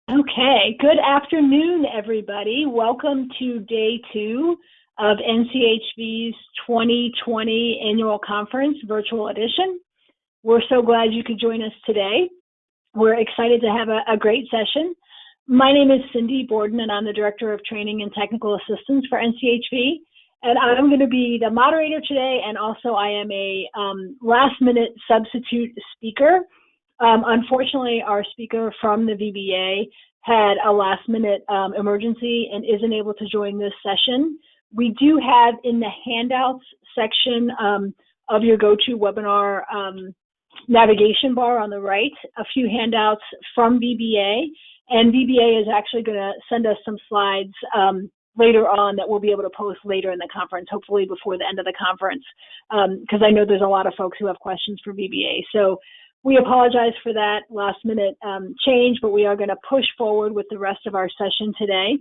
Okay, good afternoon, everybody. Welcome to day 2 of NCHV's 2020 Annual Conference Virtual Edition. We're so glad you could join us today. We're excited to have a great session. My name is Cindy Borden, and I'm the Director of Training and Technical Assistance for NCHV. And I'm going to be the moderator today, and also I am a last-minute substitute speaker. Unfortunately, our speaker from the VBA had a last-minute emergency and isn't able to join this session. We do have in the handouts section of your GoToWebinar navigation bar on the right a few handouts from VBA, and VBA is actually going to send us some slides later on that we'll be able to post later in the conference, hopefully before the end of the conference, because I know there's a lot of folks who have questions for VBA. So we apologize for that last minute change, but we are going to push forward with the rest of our session today.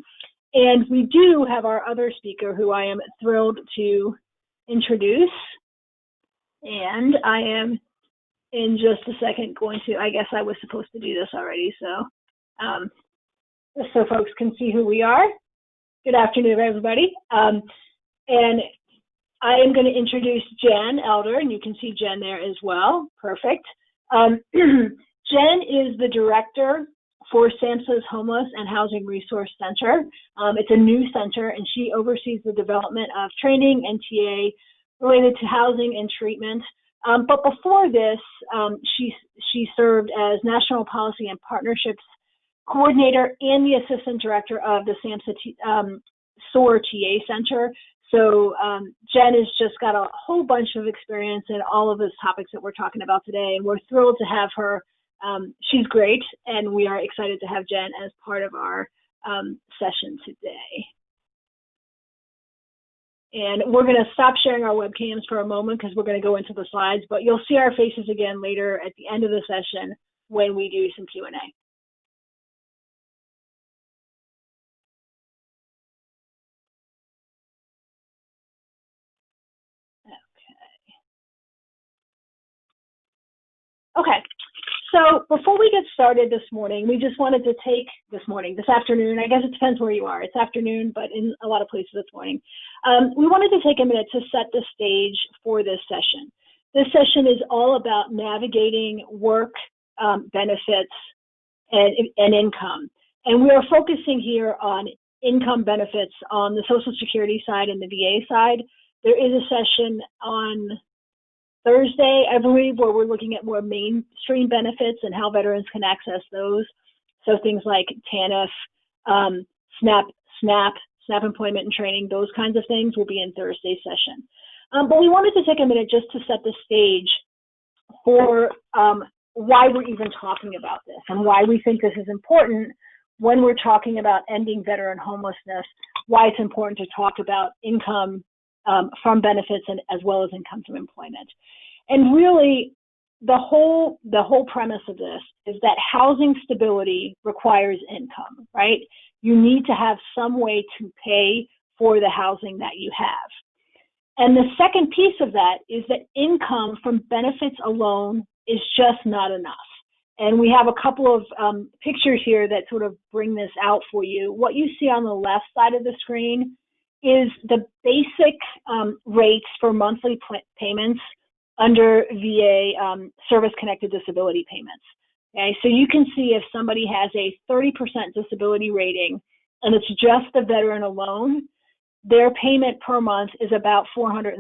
And we do have our other speaker who I am thrilled to introduce. And I am in just a second going to, I guess I was supposed to do this already, so just so folks can see who we are. Good afternoon, everybody. And I am going to introduce Jen Elder, and you can see Jen there as well. Perfect. Jen is the director for SAMHSA's Homeless and Housing Resource Center. It's a new center, and she oversees the development of training and TA related to housing and treatment. But before this, she served as National Policy and Partnerships Coordinator and the Assistant Director of the SAMHSA SOAR TA Center. So Jen has just got a whole bunch of experience in all of those topics that we're talking about today, and we're thrilled to have her. She's great, and we are excited to have Jen as part of our session today. And we're going to stop sharing our webcams for a moment because we're going to go into the slides, but you'll see our faces again later at the end of the session when we do some Q&A. Okay, so before we get started this morning, we just wanted to take this afternoon, I guess it depends where you are. It's afternoon, but in a lot of places it's morning. We wanted to take a minute to set the stage for this session. This session is all about navigating work, benefits, and income. And we are focusing here on income benefits on the Social Security side and the VA side. There is a session on Thursday, I believe, where we're looking at more mainstream benefits and how veterans can access those. So things like TANF, SNAP employment and training, those kinds of things will be in Thursday's session. But we wanted to take a minute just to set the stage for why we're even talking about this and why we think this is important when we're talking about ending veteran homelessness, why it's important to talk about income from benefits and as well as income from employment. And really, the whole premise of this is that housing stability requires income, right? You need to have some way to pay for the housing that you have. And the second piece of that is that income from benefits alone is just not enough. And we have a couple of pictures here that sort of bring this out for you. What you see on the left side of the screen is the basic rates for monthly payments under VA service-connected disability payments. Okay, so you can see if somebody has a 30% disability rating and it's just the veteran alone, their payment per month is about $435.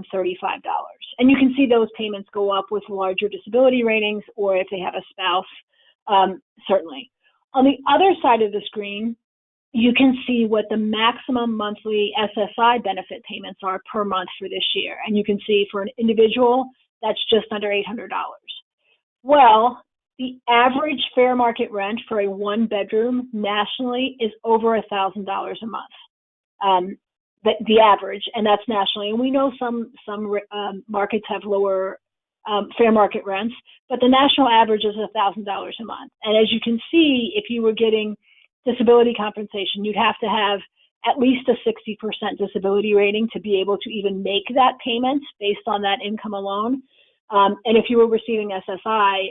And you can see those payments go up with larger disability ratings or if they have a spouse, certainly. On the other side of the screen, you can see what the maximum monthly SSI benefit payments are per month for this year. And you can see for an individual, that's just under $800. Well, the average fair market rent for a one-bedroom nationally is over $1,000 a month. The average, and that's nationally. And we know some markets have lower fair market rents, but the national average is $1,000 a month. And as you can see, if you were getting disability compensation, you'd have to have at least a 60% disability rating to be able to even make that payment based on that income alone. And if you were receiving SSI,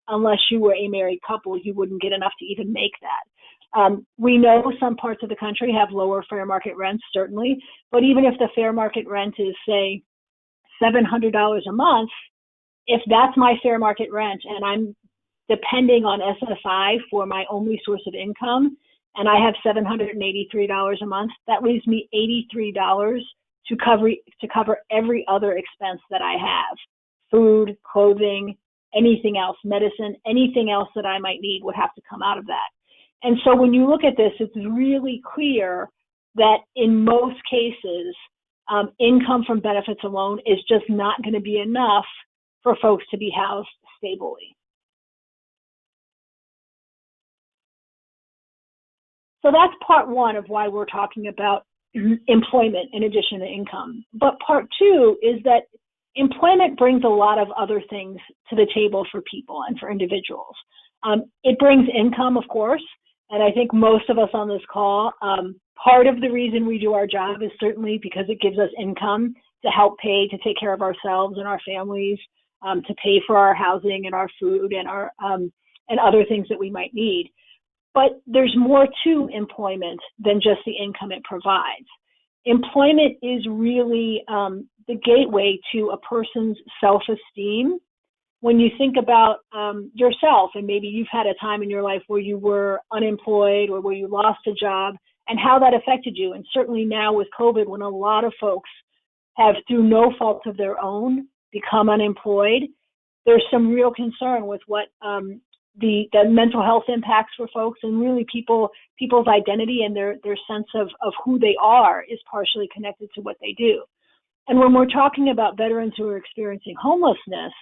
unless you were a married couple, you wouldn't get enough to even make that. We know some parts of the country have lower fair market rents, certainly, but even if the fair market rent is, say, $700 a month, if that's my fair market rent and I'm depending on SSI for my only source of income, and I have $783 a month, that leaves me $83 to cover every other expense that I have: food, clothing, anything else, medicine, anything else that I might need would have to come out of that. And so when you look at this, it's really clear that in most cases, income from benefits alone is just not going to be enough for folks to be housed stably. So that's part one of why we're talking about employment in addition to income. But part two is that employment brings a lot of other things to the table for people and for individuals. It brings income, of course, and I think most of us on this call, part of the reason we do our job is certainly because it gives us income to help pay, to take care of ourselves and our families, to pay for our housing and our food and our and other things that we might need. But there's more to employment than just the income it provides. Employment is really the gateway to a person's self-esteem. When you think about yourself, and maybe you've had a time in your life where you were unemployed or where you lost a job, and how that affected you. And certainly now with COVID, when a lot of folks have, through no fault of their own, become unemployed, there's some real concern with what the mental health impacts for folks, and really people's identity and their sense of who they are is partially connected to what they do. And when we're talking about veterans who are experiencing homelessness,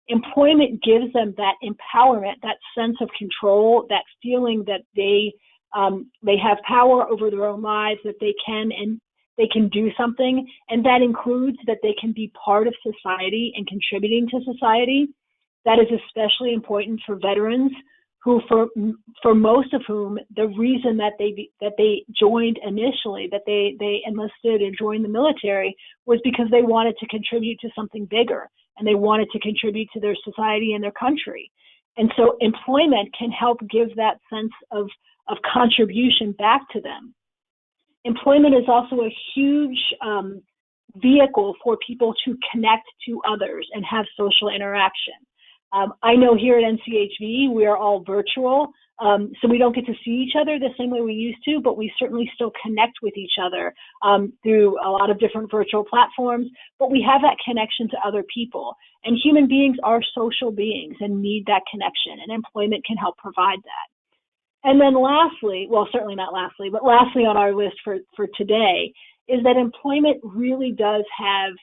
employment gives them that empowerment, that sense of control, that feeling that they have power over their own lives, that they can do something, and that includes that they can be part of society and contributing to society. That is especially important for veterans who, for most of whom, the reason that they joined initially, that they enlisted and joined the military, was because they wanted to contribute to something bigger, and they wanted to contribute to their society and their country. And so employment can help give that sense of contribution back to them. Employment is also a huge vehicle for people to connect to others and have social interaction. I know here at NCHV, we are all virtual, so we don't get to see each other the same way we used to, but we certainly still connect with each other through a lot of different virtual platforms, but we have that connection to other people. And human beings are social beings and need that connection, and employment can help provide that. And then lastly, well, certainly not lastly, but lastly on our list for today is that employment really does have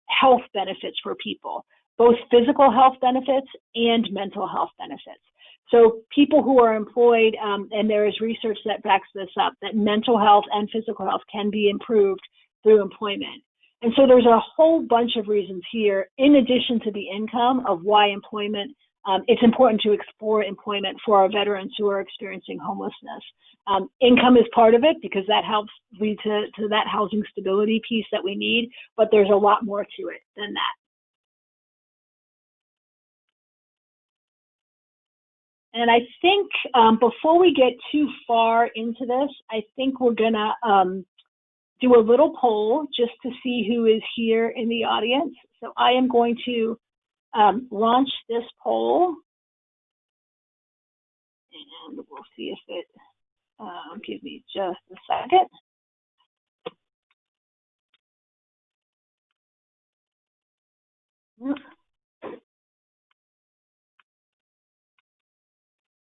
health benefits for people, both physical health benefits and mental health benefits. So people who are employed, and there is research that backs this up, that mental health and physical health can be improved through employment. And so there's a whole bunch of reasons here, in addition to the income, of why employment, it's important to explore employment for our veterans who are experiencing homelessness. Income is part of it because that helps lead to that housing stability piece that we need, but there's a lot more to it than that. And I think before we get too far into this, I think we're gonna do a little poll just to see who is here in the audience. So I am going to launch this poll, and we'll see if it, give me just a second.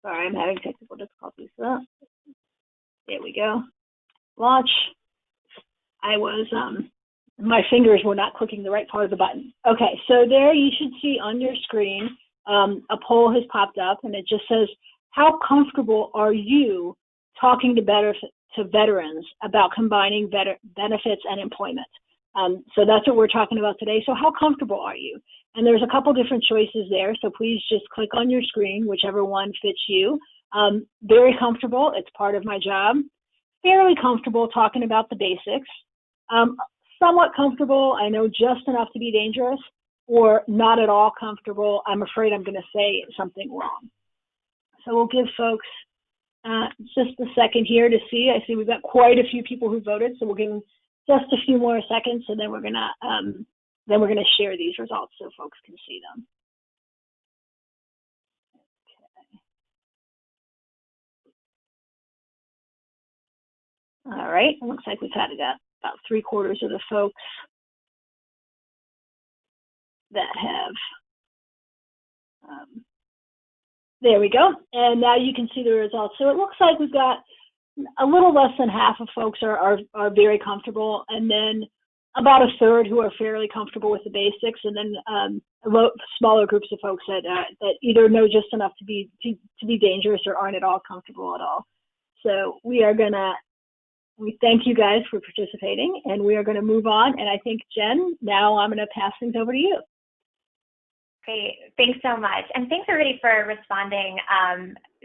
Sorry, I'm having technical difficulties. There we go. Launch. I was, my fingers were not clicking the right part of the button. Okay, so there you should see on your screen, a poll has popped up, and it just says, how comfortable are you talking to veterans about combining benefits and employment? So that's what we're talking about today. So how comfortable are you? And there's a couple different choices there, so please just click on your screen, whichever one fits you. Very comfortable, it's part of my job. Fairly comfortable talking about the basics. Somewhat comfortable, I know just enough to be dangerous, or not at all comfortable, I'm afraid I'm gonna say something wrong. So we'll give folks just a second here to see. I see we've got quite a few people who voted, so we'll give them just a few more seconds, and then we're gonna share these results so folks can see them. Okay. All right, it looks like we've had about 3/4 of the folks that have. There we go, and now you can see the results. So it looks like we've got a little less than half of folks are very comfortable, and then about a third who are fairly comfortable with the basics, and then smaller groups of folks that either know just enough to be dangerous or aren't at all comfortable at all. So we thank you guys for participating, and we are going to move on. And I think, Jen, now I'm going to pass things over to you. Great, thanks so much. And thanks everybody for responding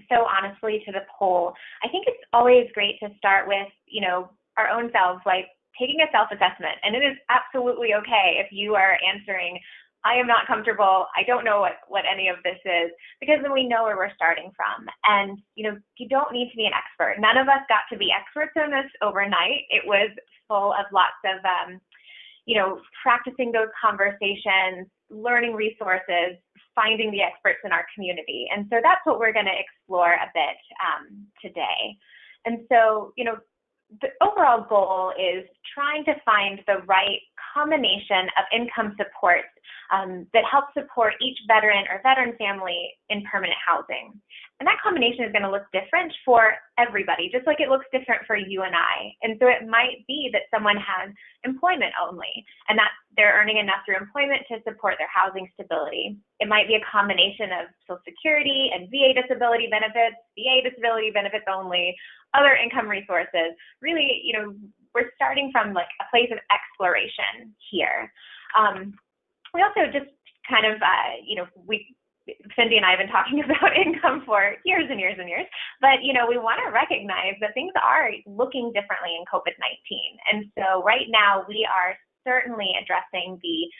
so honestly to the poll. I think it's always great to start with, our own selves, like taking a self-assessment. And it is absolutely okay if you are answering, I am not comfortable, I don't know what any of this is, because then we know where we're starting from. And, you don't need to be an expert. None of us got to be experts in this overnight. It was full of lots of, practicing those conversations, learning resources, finding the experts in our community. And so that's what we're going to explore a bit today. And so, the overall goal is trying to find the right combination of income supports that help support each veteran or veteran family in permanent housing. And that combination is going to look different for everybody, just like it looks different for you and I. And so it might be that someone has employment only, and that they're earning enough through employment to support their housing stability. It might be a combination of Social Security and VA disability benefits only, other income resources. Really, we're starting from like a place of exploration here. We also just kind of, Cindy and I have been talking about income for years and years and years, but, we want to recognize that things are looking differently in COVID-19. And so right now we are certainly addressing the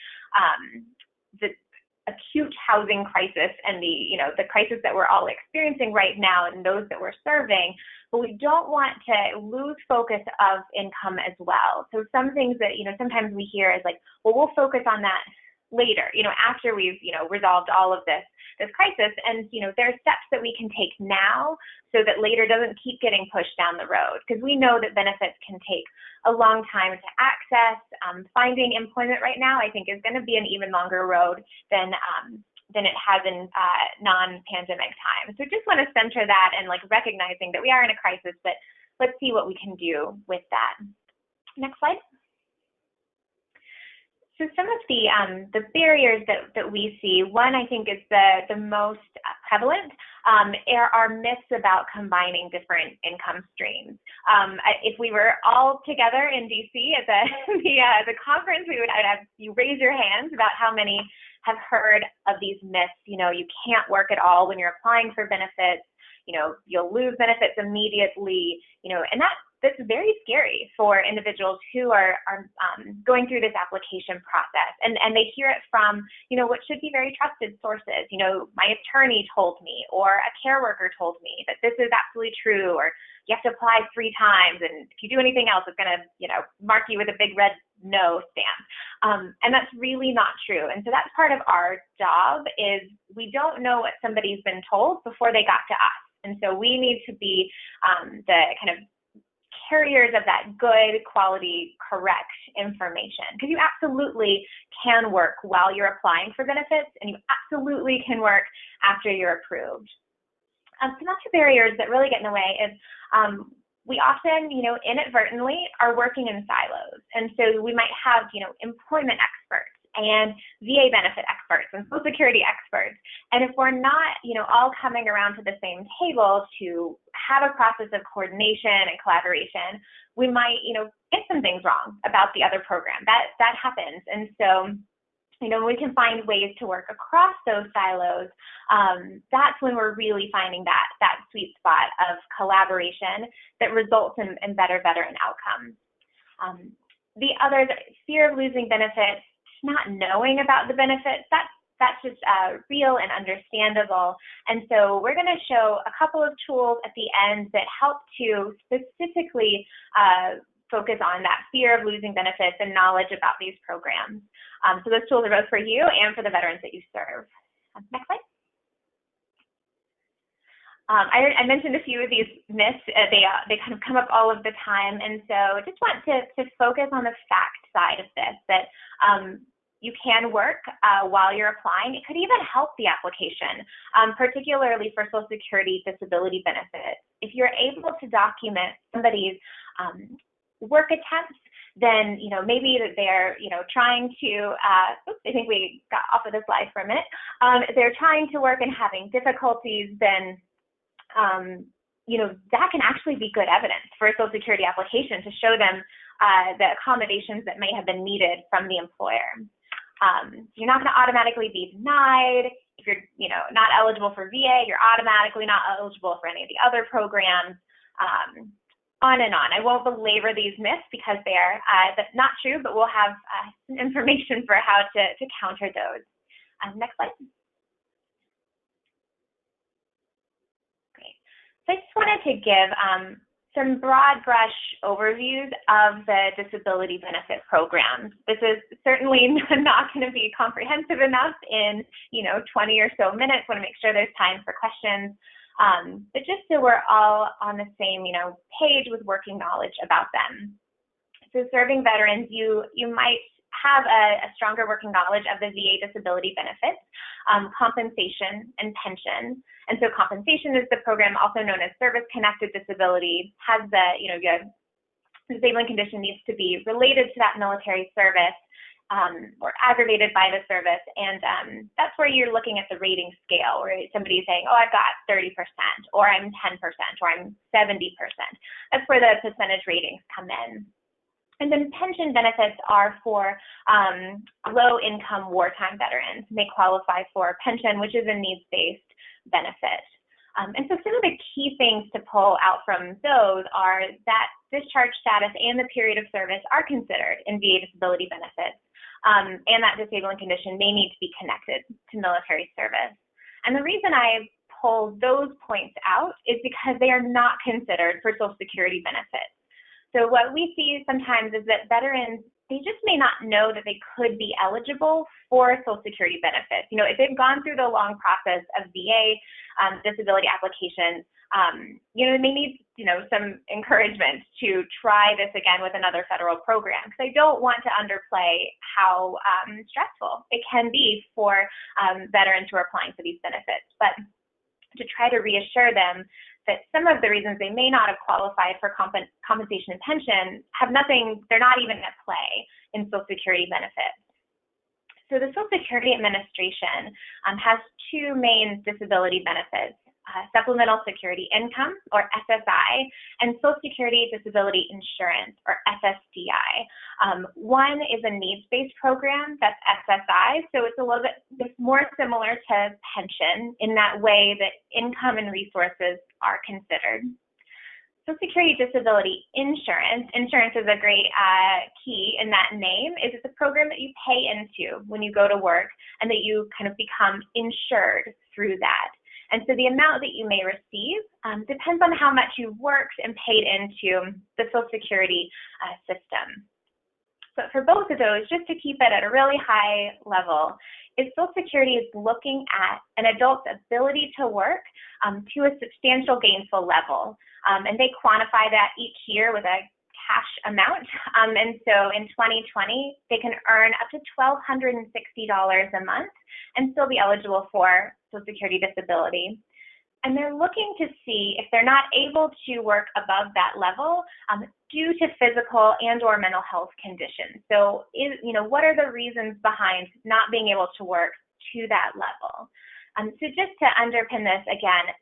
acute housing crisis and the crisis that we're all experiencing right now and those that we're serving, but we don't want to lose focus of income as well. So some things that, sometimes we hear is like, well, we'll focus on that later, after we've, resolved all of this crisis. And, there are steps that we can take now so that later doesn't keep getting pushed down the road, because we know that benefits can take a long time to access. Finding employment right now, I think, is going to be an even longer road than it has in non-pandemic times. So just want to center that and recognizing that we are in a crisis, but let's see what we can do with that. Next slide. So some of the barriers that we see, one I think is the most prevalent, are myths about combining different income streams. If we were all together in DC at the conference, I'd have you raise your hands about how many have heard of these myths. You can't work at all when you're applying for benefits. You'll lose benefits immediately. And that's very scary for individuals who are going through this application process. And they hear it from, what should be very trusted sources. My attorney told me, or a care worker told me that this is absolutely true, or you have to apply 3 times, and if you do anything else, it's going to, mark you with a big red no stamp. And that's really not true. And so that's part of our job, is we don't know what somebody's been told before they got to us. And so we need to be the kind of carriers of that good quality, correct information, because you absolutely can work while you're applying for benefits, and you absolutely can work after you're approved. Some other barriers that really get in the way is we often, inadvertently are working in silos. And so we might have, employment experts and VA benefit experts and Social Security experts. And if we're not, all coming around to the same table to have a process of coordination and collaboration, we might, get some things wrong about the other program. That happens. And so, we can find ways to work across those silos. That's when we're really finding that sweet spot of collaboration that results in better outcomes. The other, fear of losing benefits, not knowing about the benefits, that's just real and understandable. And so we're going to show a couple of tools at the end that help to specifically focus on that fear of losing benefits and knowledge about these programs. So those tools are both for you and for the veterans that you serve. Next slide. I mentioned a few of these myths. They kind of come up all of the time, and so just want to focus on the fact side of this, that you can work while you're applying. It could even help the application, particularly for Social Security disability benefits. If you're able to document somebody's work attempts, then maybe that they're trying to. Oops, I think we got off of the slide for a minute. They're trying to work and having difficulties, then that can actually be good evidence for a Social Security application to show them the accommodations that may have been needed from the employer. You're not going to automatically be denied. If you're not eligible for VA, you're automatically not eligible for any of the other programs. On and on. I won't belabor these myths because that's not true, but we'll have some information for how to counter those. Next slide. Great. So I just wanted to give some broad brush overviews of the disability benefit programs. This is certainly not going to be comprehensive enough in 20 or so minutes. I want to make sure there's time for questions. But just so we're all on the same, page with working knowledge about them. So serving veterans, you might have a stronger working knowledge of the VA disability benefits, compensation, and pension. And so compensation is the program also known as service-connected disability, has the, your disabling condition needs to be related to that military service, or aggravated by the service, and that's where you're looking at the rating scale, where somebody's saying, oh, I've got 30%, or I'm 10%, or I'm 70%. That's where the percentage ratings come in. And then pension benefits are for low-income wartime veterans. They qualify for pension, which is a needs-based benefit. And so some of the key things to pull out from those are that discharge status and the period of service are considered in VA disability benefits. And that disabling condition may need to be connected to military service. And the reason I pull those points out is because they are not considered for Social Security benefits. So what we see sometimes is that veterans, they just may not know that they could be eligible for Social Security benefits. If they've gone through the long process of VA disability applications, they may need, some encouragement to try this again with another federal program, because I don't want to underplay how stressful it can be for veterans who are applying for these benefits. But to try to reassure them that some of the reasons they may not have qualified for compensation and pension have nothing, they're not even at play in Social Security benefits. So the Social Security Administration has two main disability benefits, Supplemental Security Income, or SSI, and Social Security Disability Insurance, or SSDI. One is a needs-based program, that's SSI, so it's a little bit more similar to pension in that way that income and resources are considered. Social Security Disability Insurance is a great key in that name, is it's a program that you pay into when you go to work and that you kind of become insured through that. And so the amount that you may receive depends on how much you've worked and paid into the Social Security system. But for both of those, just to keep it at a really high level, is Social Security is looking at an adult's ability to work to a substantial gainful level. And they quantify that each year with a cash amount. And so in 2020, they can earn up to $1,260 a month and still be eligible for Social Security disability. And they're looking to see if they're not able to work above that level due to physical and or mental health conditions. So, what are the reasons behind not being able to work to that level? So just to underpin this again,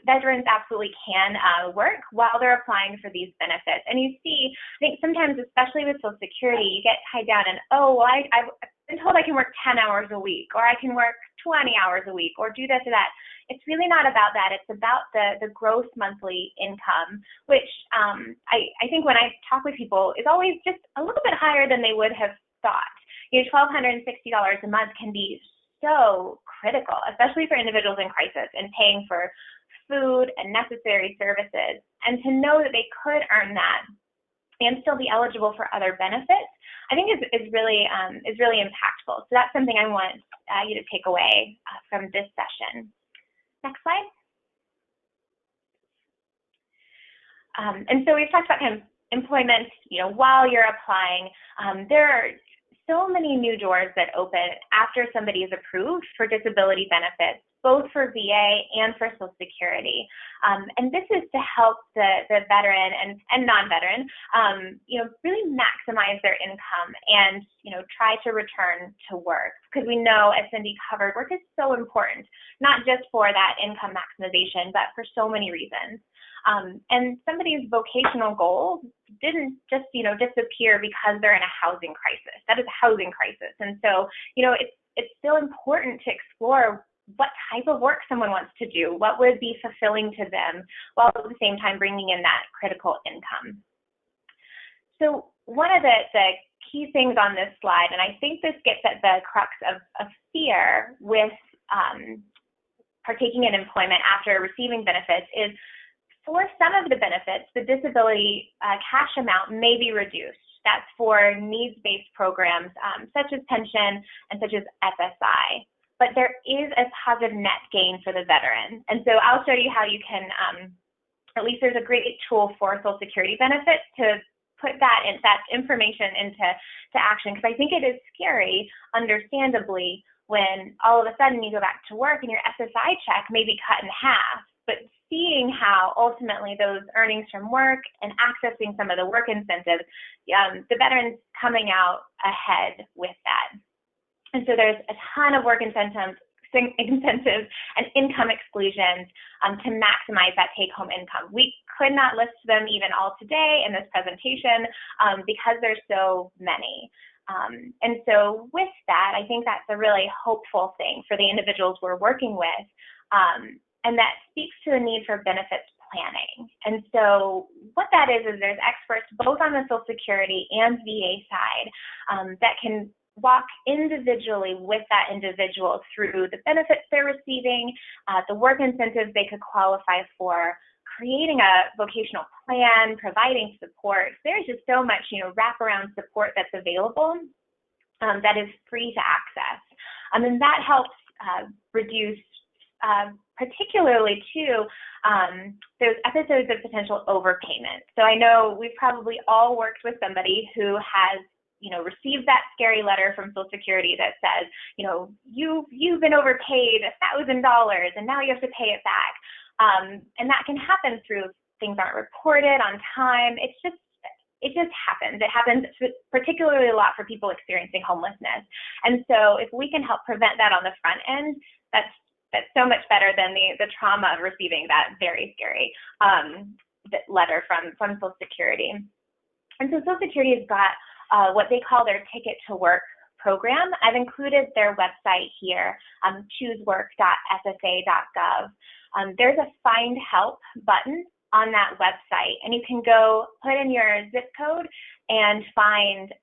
veterans absolutely can work while they're applying for these benefits. And you see, I think sometimes, especially with Social Security, you get tied down and, I've been told I can work 10 hours a week, or I can work 20 hours a week, or do this or that. It's really not about that. It's about the gross monthly income, which I think when I talk with people is always just a little bit higher than they would have thought. $1,260 a month can be so critical, especially for individuals in crisis and paying for food and necessary services. And to know that they could earn that and still be eligible for other benefits, I think is really impactful. So that's something I want you to take away from this session. Next slide. And so we've talked about kind of employment, while you're applying. There are so many new doors that open after somebody is approved for disability benefits, both for VA and for Social Security. And this is to help the veteran and non-veteran, really maximize their income and, try to return to work. Because we know, as Cindy covered, work is so important, not just for that income maximization, but for so many reasons. And somebody's vocational goals didn't just, disappear because they're in a housing crisis. That is a housing crisis. And so, it's still important to explore what type of work someone wants to do, what would be fulfilling to them, while at the same time bringing in that critical income. So one of the key things on this slide, and I think this gets at the crux of fear with partaking in employment after receiving benefits, is for some of the benefits, the disability cash amount may be reduced. That's for needs-based programs such as pension and such as SSI. But there is a positive net gain for the veteran. And so I'll show you how you can, at least there's a great tool for Social Security benefits to put that information into action, because I think it is scary, understandably, when all of a sudden you go back to work and your SSI check may be cut in half. But seeing how ultimately those earnings from work and accessing some of the work incentives, the veterans coming out ahead with that. And so there's a ton of work incentives and income exclusions to maximize that take-home income. We could not list them even all today in this presentation because there's so many. And so with that, I think that's a really hopeful thing for the individuals we're working with. And that speaks to the need for benefits planning. And so what that is there's experts both on the Social Security and VA side that can walk individually with that individual through the benefits they're receiving, the work incentives they could qualify for, creating a vocational plan, providing support. There's just so much, wraparound support that's available that is free to access. And that helps reduce particularly too, those episodes of potential overpayment. So I know we've probably all worked with somebody who has, received that scary letter from Social Security that says, you've been overpaid $1,000 and now you have to pay it back. And that can happen through things aren't reported on time. It just happens. It happens particularly a lot for people experiencing homelessness. And so if we can help prevent that on the front end, that's so much better than the trauma of receiving that very scary letter from Social Security. And so Social Security has got what they call their Ticket to Work program. I've included their website here, choosework.ssa.gov. There's a Find Help button on that website, and you can go put in your zip code and find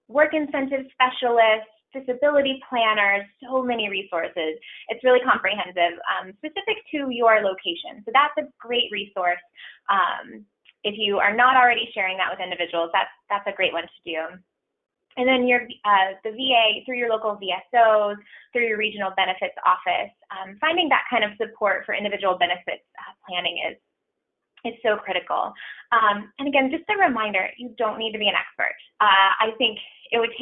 work incentive specialists, disability planners, so many resources. It's really comprehensive, specific to your location. So that's a great resource. If you are not already sharing that with individuals, that's a great one to do. And then the VA, through your local VSOs, through your regional benefits office, finding that kind of support for individual benefits planning is so critical. And again, just a reminder, you don't need to be an expert. I think it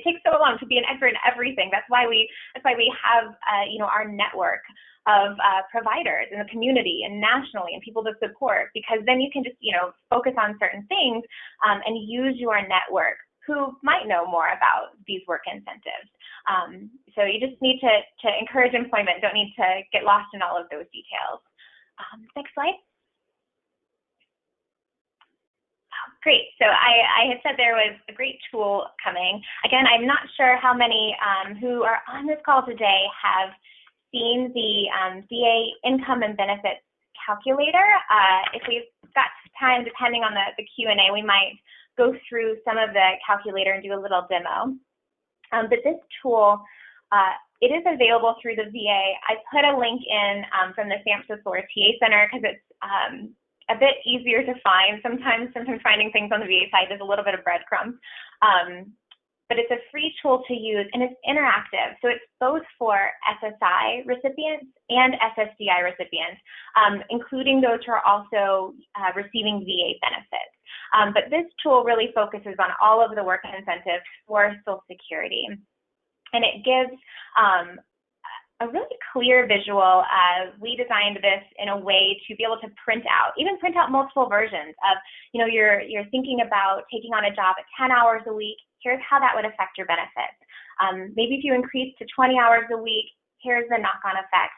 takes so long to be an expert in everything. That's why we have our network of providers in the community and nationally and people to support, because then you can just focus on certain things and use your network who might know more about these work incentives. So you just need to encourage employment. Don't need to get lost in all of those details. Next slide. Great. So I had said there was a great tool coming. Again, I'm not sure how many who are on this call today have seen the VA income and benefits calculator. If we've got time, depending on the Q&A, we might go through some of the calculator and do a little demo. But this tool It is available through the VA. I put a link in from the SAMHSA SOAR TA Center because it's a bit easier to find. Sometimes finding things on the VA site is a little bit of breadcrumbs. But it's a free tool to use, and it's interactive. So it's both for SSI recipients and SSDI recipients, including those who are also receiving VA benefits. But this tool really focuses on all of the work incentives for Social Security. And it gives a really clear visual. We designed this in a way to be able to print out multiple versions of, you're thinking about taking on a job at 10 hours a week. Here's how that would affect your benefits. Maybe if you increase to 20 hours a week, here's the knock-on effect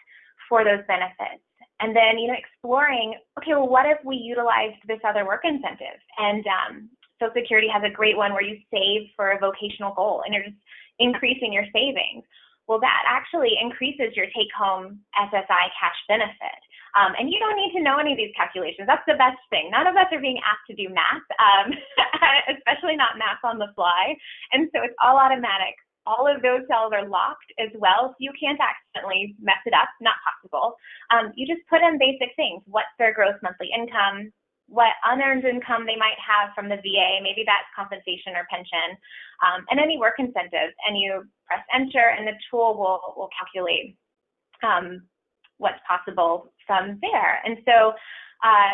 for those benefits. And then, exploring, okay, well, what if we utilized this other work incentive? And Social Security has a great one where you save for a vocational goal and you're just increasing your savings. Well, that actually increases your take-home SSI cash benefit. And you don't need to know any of these calculations. That's the best thing. None of us are being asked to do math, especially not math on the fly. And so it's all automatic. All of those cells are locked as well, so you can't accidentally mess it up, not possible. You just put in basic things. What's their gross monthly income? What unearned income they might have from the VA, maybe that's compensation or pension, and any work incentives. And you press enter, and the tool will calculate what's possible from there. And so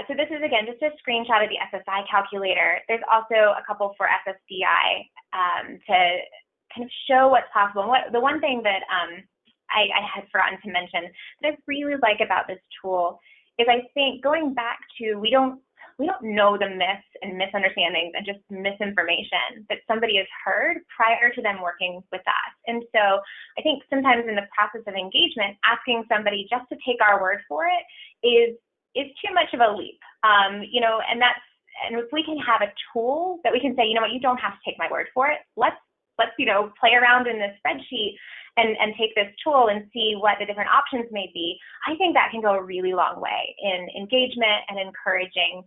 this is, again, just a screenshot of the SSI calculator. There's also a couple for SSDI to kind of show what's possible. And the one thing that I had forgotten to mention that I really like about this tool is, I think, going back to, we don't know the myths and misunderstandings and just misinformation that somebody has heard prior to them working with us. And so I think sometimes in the process of engagement, asking somebody just to take our word for it is too much of a leap. And if we can have a tool that we can say, you know what, you don't have to take my word for it. Let's play around in this spreadsheet and take this tool and see what the different options may be. I think that can go a really long way in engagement and encouraging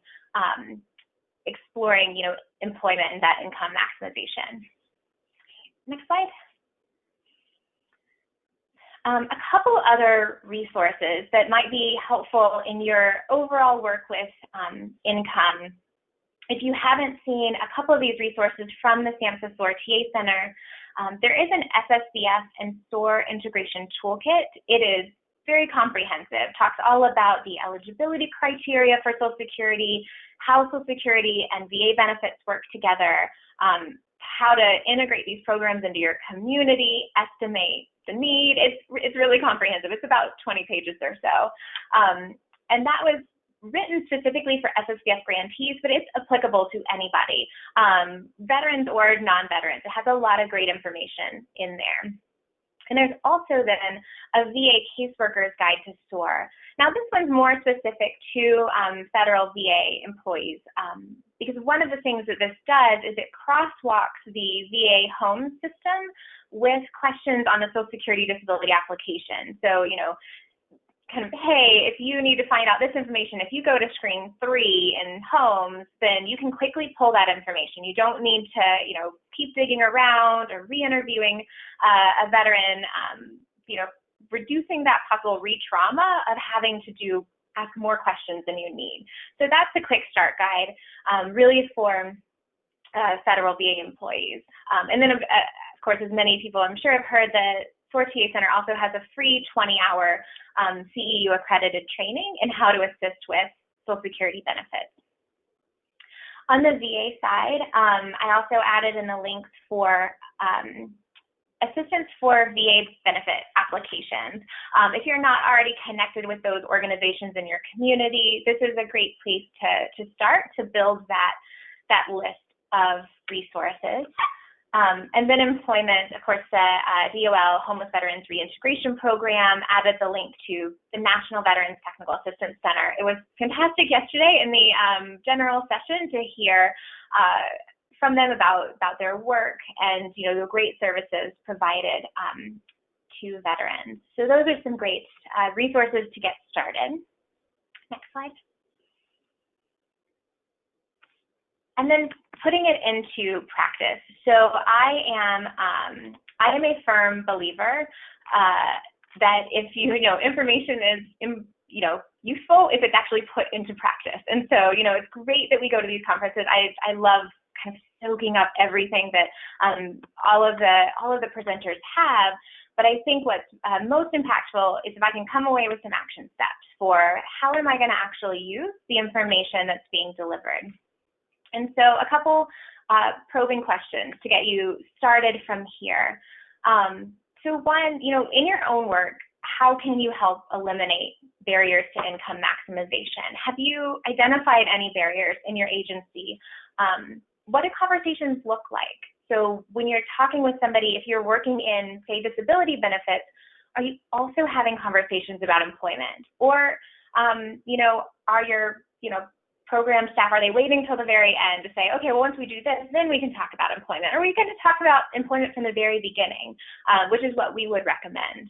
exploring, employment and that income maximization. Next slide. A couple other resources that might be helpful in your overall work with income. If you haven't seen a couple of these resources from the SAMHSA SOAR TA Center, there is an SSBS and SOAR integration toolkit. It is very comprehensive, talks all about the eligibility criteria for Social Security, how Social Security and VA benefits work together, how to integrate these programs into your community, estimate the need. It's really comprehensive. It's about 20 pages or so. And that was written specifically for SSBS grantees, but it's applicable to anybody, veterans or non-veterans. It has a lot of great information in there. And there's also then a VA caseworker's guide to SOAR. Now this one's more specific to federal VA employees, because one of the things that this does is it crosswalks the VA home system with questions on the Social Security disability application. So, kind of, hey, if you need to find out this information, if you go to screen 3 in homes, then you can quickly pull that information. You don't need to, keep digging around or re-interviewing a veteran, reducing that possible re-trauma of having to ask more questions than you need. So that's a quick start guide, really for federal VA employees. And then, of course, as many people I'm sure have heard, the SOAR TA Center also has a free 20-hour CEU accredited training in how to assist with Social Security benefits. On the VA side, I also added in the links for assistance for VA benefit applications. If you're not already connected with those organizations in your community, this is a great place to start to build that list of resources. And then employment, of course, the DOL Homeless Veterans Reintegration Program added the link to the National Veterans Technical Assistance Center. It was fantastic yesterday in the general session to hear from them about their work and the great services provided to veterans. So those are some great resources to get started. Next slide. And then putting it into practice. So I am I am a firm believer that if information is useful if it's actually put into practice. And so it's great that we go to these conferences. I love kind of soaking up everything that all of the presenters have. But I think what's most impactful is if I can come away with some action steps for how am I going to actually use the information that's being delivered. And so a couple probing questions to get you started from here. So one, in your own work, how can you help eliminate barriers to income maximization? Have you identified any barriers in your agency? What do conversations look like? So when you're talking with somebody, if you're working in, say, disability benefits, are you also having conversations about employment? Or, are your, program staff, are they waiting till the very end to say, okay, well, once we do this, then we can talk about employment? Or we can talk about employment from the very beginning, which is what we would recommend.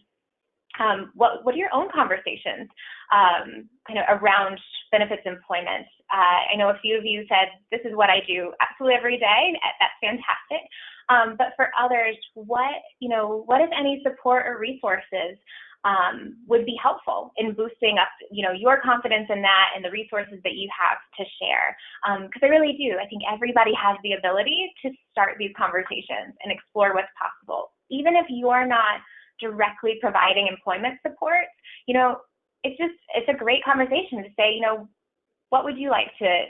What are your own conversations kind of around benefits employment? I know a few of you said, this is what I do absolutely every day. That's fantastic. But for others, what if any support or resources would be helpful in boosting up, your confidence in that and the resources that you have to share? Because I really do. I think everybody has the ability to start these conversations and explore what's possible. Even if you're not directly providing employment support, it's a great conversation to say, what would you like to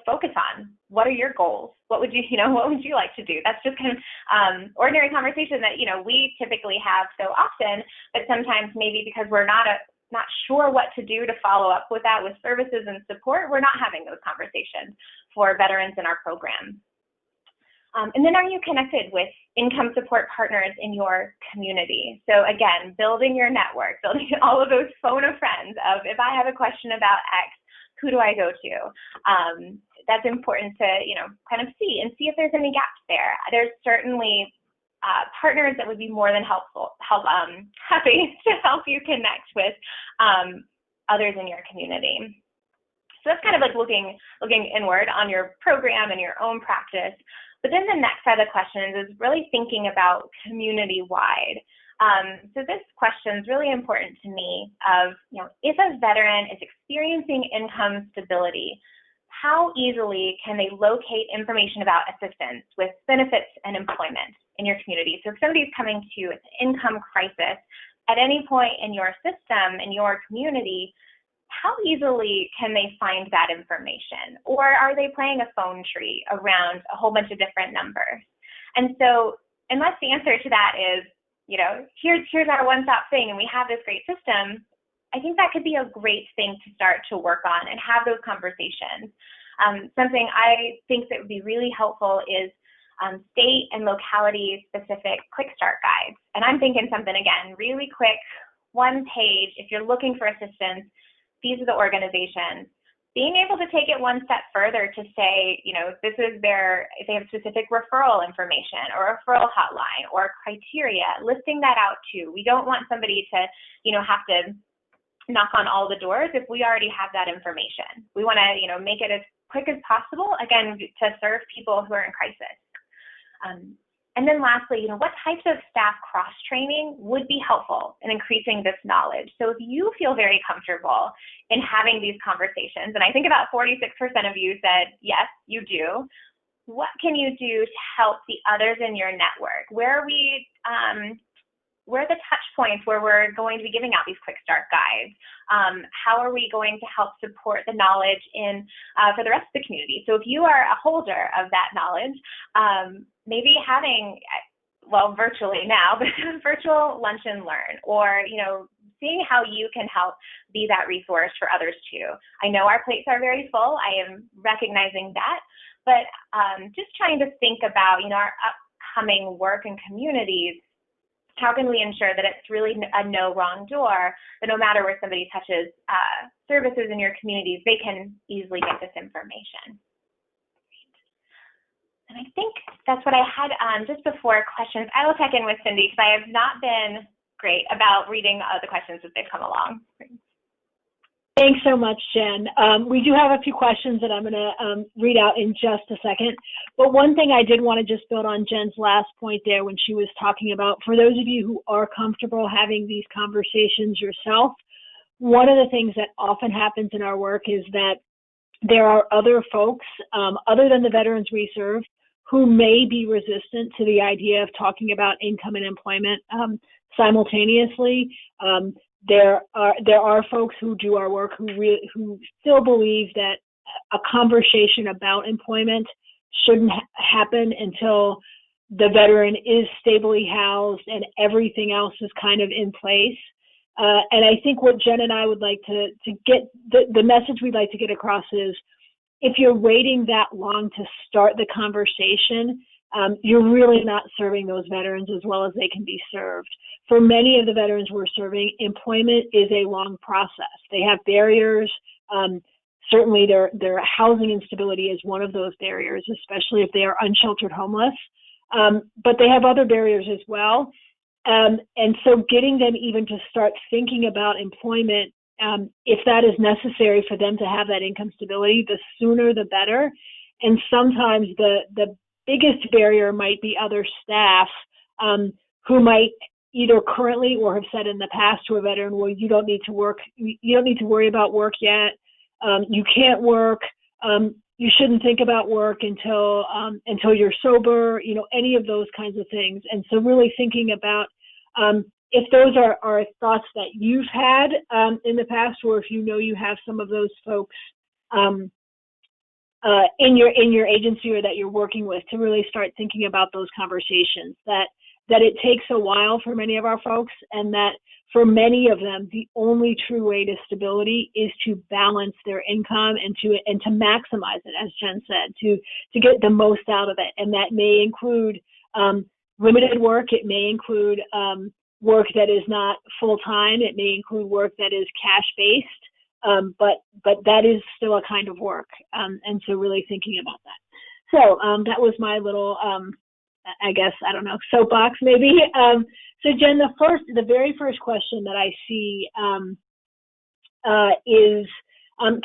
focus on? What are your goals? What would you like to do? That's just kind of ordinary conversation that, we typically have so often, but sometimes maybe because we're not sure what to do to follow up with that with services and support, we're not having those conversations for veterans in our program. And then are you connected with income support partners in your community? So again, building your network, building all of those phone of friends of if I have a question about X, who do I go to? That's important to, kind of see if there's any gaps there. There's certainly partners that would be more than happy to help you connect with others in your community. So that's kind of like looking inward on your program and your own practice. But then the next set of questions is really thinking about community-wide. So this question is really important to me of, if a veteran is experiencing income stability, how easily can they locate information about assistance with benefits and employment in your community? So if somebody's coming to an income crisis at any point in your system, in your community, how easily can they find that information? Or are they playing a phone tree around a whole bunch of different numbers? And so unless the answer to that is, here's our one-stop thing and we have this great system, I think that could be a great thing to start to work on and have those conversations. Something I think that would be really helpful is state and locality-specific quick start guides. And I'm thinking something, again, really quick, one page. If you're looking for assistance, these are the organizations. Being able to take it one step further to say, this is if they have specific referral information or referral hotline or criteria, listing that out too. We don't want somebody to, have to knock on all the doors if we already have that information. We want to, make it as quick as possible, again, to serve people who are in crisis. And then lastly, what types of staff cross-training would be helpful in increasing this knowledge? So if you feel very comfortable in having these conversations, and I think about 46% of you said, yes, you do, what can you do to help the others in your network? Where are the touch points where we're going to be giving out these quick start guides? How are we going to help support the knowledge for the rest of the community? So if you are a holder of that knowledge, maybe having, virtually now, but virtual lunch and learn, or, seeing how you can help be that resource for others too. I know our plates are very full. I am recognizing that, but just trying to think about, our upcoming work and communities. How can we ensure that it's really a no wrong door, that no matter where somebody touches services in your communities, they can easily get this information? And I think that's what I had just before questions. I will check in with Cindy because I have not been great about reading the questions as they've come along. Thanks so much, Jen. We do have a few questions that I'm going to read out in just a second. But one thing I did want to just build on Jen's last point there when she was talking about, for those of you who are comfortable having these conversations yourself, one of the things that often happens in our work is that there are other folks, other than the veterans we serve, who may be resistant to the idea of talking about income and employment simultaneously. There are folks who do our work who still believe that a conversation about employment shouldn't happen until the veteran is stably housed and everything else is kind of in place. And I think what Jen and I would like to get, the message we'd like to get across is, if you're waiting that long to start the conversation, you're really not serving those veterans as well as they can be served. For many of the veterans we're serving, employment is a long process. They have barriers. Certainly their housing instability is one of those barriers, especially if they are unsheltered homeless. But they have other barriers as well. And so getting them even to start thinking about employment, if that is necessary for them to have that income stability, the sooner the better. And sometimes the biggest barrier might be other staff who might either currently or have said in the past to a veteran, well, you don't need to work, you don't need to worry about work yet, you can't work, you shouldn't think about work until you're sober, any of those kinds of things. And so really thinking about if those are thoughts that you've had in the past, or if you have some of those folks in your agency or that you're working with, to really start thinking about those conversations, that it takes a while for many of our folks, and that for many of them, the only true way to stability is to balance their income and to maximize it, as Jen said, to get the most out of it. And that may include limited work. It may include work that is not full-time. It may include work that is cash-based, but that is still a kind of work. And so really thinking about that. So that was my little, I guess, I don't know, soapbox maybe. So Jen, the very first question that I see is,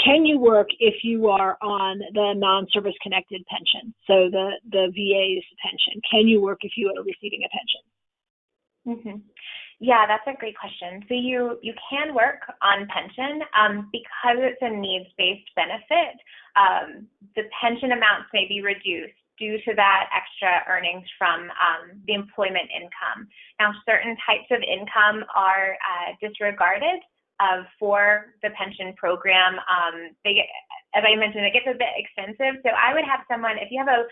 can you work if you are on the non-service connected pension? So the VA's pension. Can you work if you are receiving a pension? Mm-hmm. Yeah, that's a great question. So you can work on pension because it's a needs-based benefit. The pension amounts may be reduced due to that extra earnings from the employment income. Now, certain types of income are disregarded for the pension program. As I mentioned, it gets a bit expensive. So I would have someone, if you have a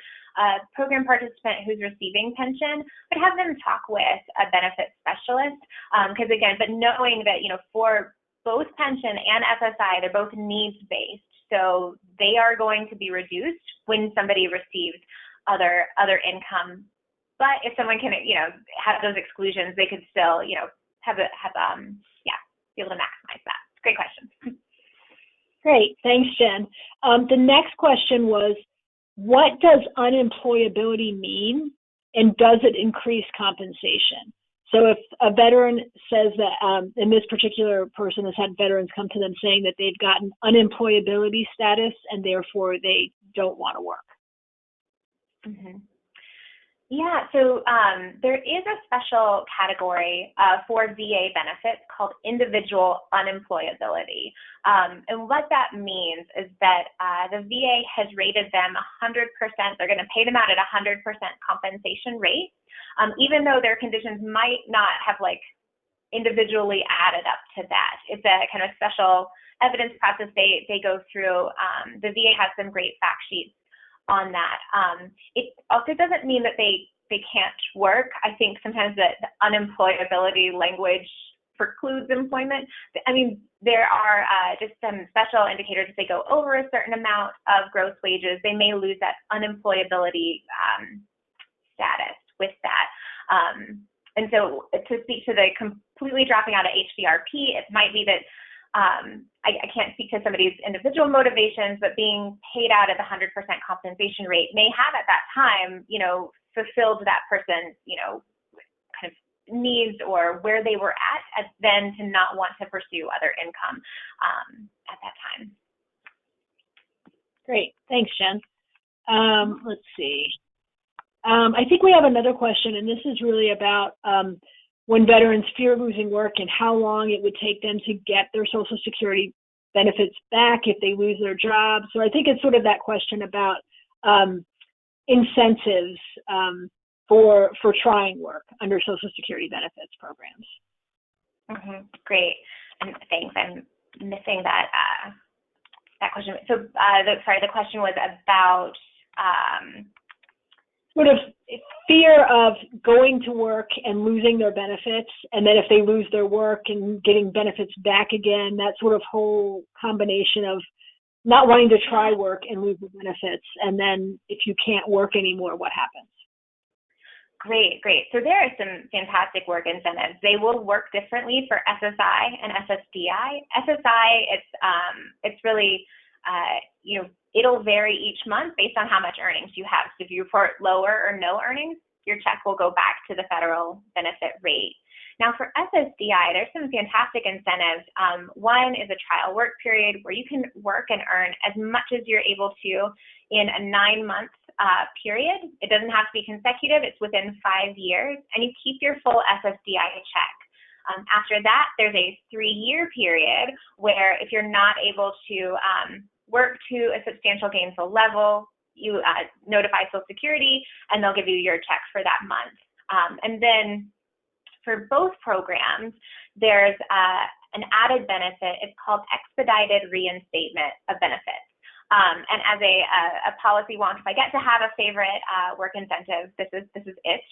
program participant who's receiving pension, I'd have them talk with a benefit specialist. Because again, but knowing that, for both pension and SSI, they're both needs-based. So they are going to be reduced when somebody receives other income. But if someone can, have those exclusions, they could still, be able to maximize that. Great question. Great, thanks, Jen. The next question was, what does unemployability mean, and does it increase compensation? So if a veteran says that, and this particular person has had veterans come to them saying that they've gotten unemployability status and therefore they don't want to work. Mm-hmm. Yeah, so there is a special category for VA benefits called individual unemployability. And what that means is that the VA has rated them 100%. They're going to pay them out at 100% compensation rate, even though their conditions might not have individually added up to that. It's a kind of special evidence process they go through. The VA has some great fact sheets on that. It also doesn't mean that they can't work. I think sometimes the unemployability language precludes employment. I mean, there are just some special indicators. If they go over a certain amount of gross wages, they may lose that unemployability status with that. And so to speak to the completely dropping out of HVRP, it might be that I can't speak to somebody's individual motivations, but being paid out at the 100% compensation rate may have at that time, fulfilled that person's, kind of needs or where they were at then to not want to pursue other income at that time. Great, thanks, Jen. Let's see. I think we have another question, and this is really about when veterans fear losing work and how long it would take them to get their Social Security benefits back if they lose their job. So I think it's sort of that question about incentives for trying work under Social Security benefits programs. Mm-hmm. Great, and thanks. I'm missing that question. So the question was about sort of fear of going to work and losing their benefits, and then if they lose their work and getting benefits back again, that sort of whole combination of not wanting to try work and lose the benefits, and then if you can't work anymore, what happens? Great. So there are some fantastic work incentives. They will work differently for SSI and SSDI. SSI, it's really, it'll vary each month based on how much earnings you have. So if you report lower or no earnings, your check will go back to the federal benefit rate. Now for SSDI, there's some fantastic incentives. One is a trial work period where you can work and earn as much as you're able to in a 9-month period. It doesn't have to be consecutive, it's within 5 years, and you keep your full SSDI check. After that, there's a 3-year period where if you're not able to work to a substantial gainful level, you notify Social Security and they'll give you your check for that month. And then for both programs, there's an added benefit. It's called expedited reinstatement of benefits. And as a policy wonk, if I get to have a favorite work incentive, this is it.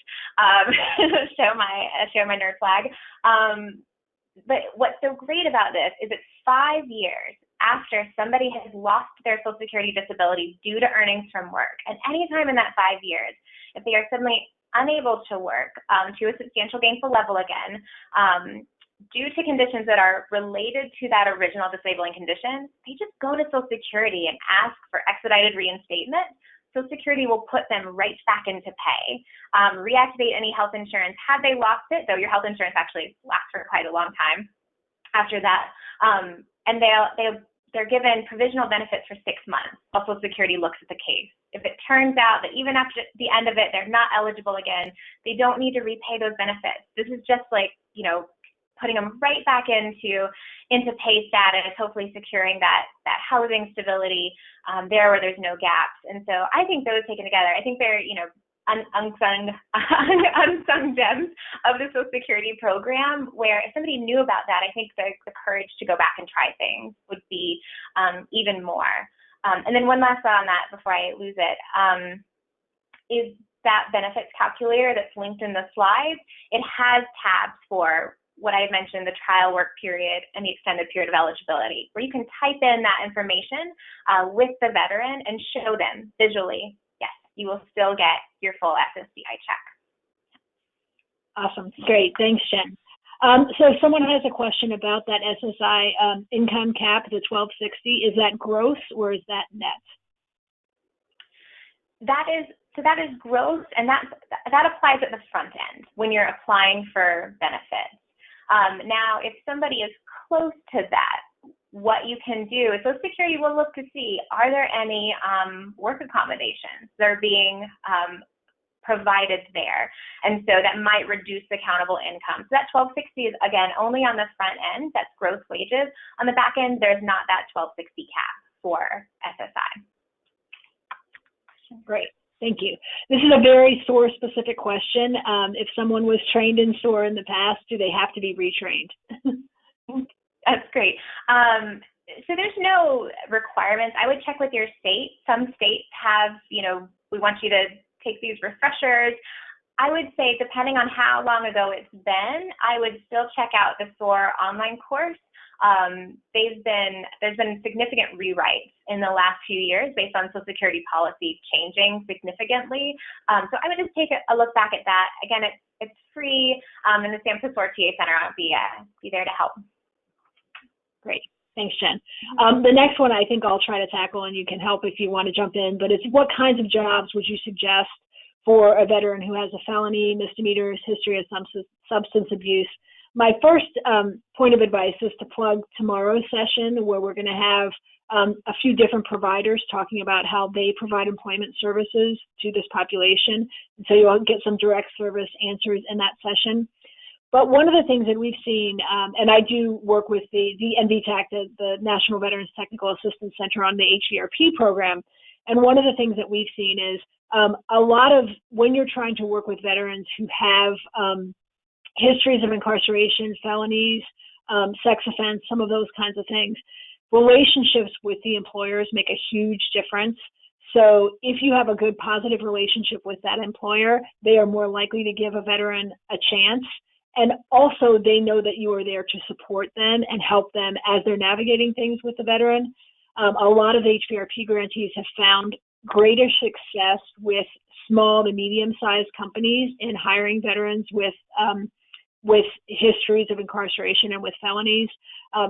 Show my nerd flag. But what's so great about this is it's 5 years after somebody has lost their Social Security disability due to earnings from work. And anytime in that 5 years, if they are suddenly unable to work to a substantial gainful level again, due to conditions that are related to that original disabling condition, they just go to Social Security and ask for expedited reinstatement. Social Security will put them right back into pay, reactivate any health insurance had they lost it, though your health insurance actually lasts for quite a long time after that. And they're given provisional benefits for 6 months while Social Security looks at the case. If it turns out that even after the end of it, they're not eligible again, they don't need to repay those benefits. This is just like, putting them right back into pay status, hopefully securing that housing stability there where there's no gaps. And so I think those taken together, I think they're, unsung gems of the Social Security program, where if somebody knew about that, I think the courage to go back and try things would be even more. And then one last thought on that before I lose it, is that benefits calculator that's linked in the slides. It has tabs for what I had mentioned, the trial work period and the extended period of eligibility, where you can type in that information with the veteran and show them visually, yes, you will still get your full SSDI check. Awesome. Great. Thanks, Jen. So someone has a question about that SSI income cap, the $1,260. Is that gross or is that net? That is gross, and that applies at the front end when you're applying for benefits. Now, if somebody is close to that, what you can do is Social Security will look to see, are there any work accommodations that are being provided there? And so that might reduce the countable income. So that $1,260 is, again, only on the front end. That's gross wages. On the back end, there's not that $1,260 cap for SSI. Great. Thank you. This is a very SOAR-specific question. If someone was trained in SOAR in the past, do they have to be retrained? That's great. So there's no requirements. I would check with your state. Some states have, we want you to take these refreshers. I would say, depending on how long ago it's been, I would still check out the SOAR online course. There's been significant rewrites in the last few years based on Social Security policy changing significantly. So I would just take a look back at that. Again, it's free, and the SAMHSA SOAR TA Center will be there to help. Great. Thanks, Jen. The next one I think I'll try to tackle, and you can help if you want to jump in, but it's what kinds of jobs would you suggest for a veteran who has a felony, misdemeanors, history of substance abuse. My first point of advice is to plug tomorrow's session, where we're going to have a few different providers talking about how they provide employment services to this population. And so you'll get some direct service answers in that session. But one of the things that we've seen, and I do work with the NVTAC, the National Veterans Technical Assistance Center, on the HVRP program. And one of the things that we've seen is a lot of, when you're trying to work with veterans who have histories of incarceration, felonies, sex offense, some of those kinds of things, relationships with the employers make a huge difference. So if you have a good, positive relationship with that employer, they are more likely to give a veteran a chance. And also they know that you are there to support them and help them as they're navigating things with the veteran. A lot of HVRP grantees have found greater success with small to medium-sized companies in hiring veterans with histories of incarceration and with felonies,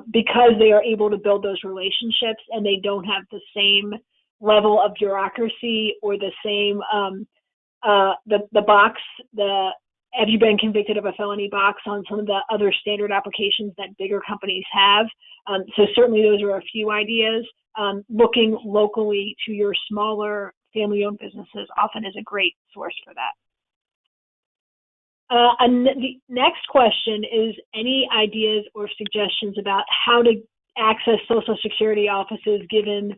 because they are able to build those relationships and they don't have the same level of bureaucracy or the same the box, the have you been convicted of a felony box on some of the other standard applications that bigger companies have. So certainly those are a few ideas. Looking locally to your smaller family-owned businesses often is a great source for that. And the next question is any ideas or suggestions about how to access Social Security offices given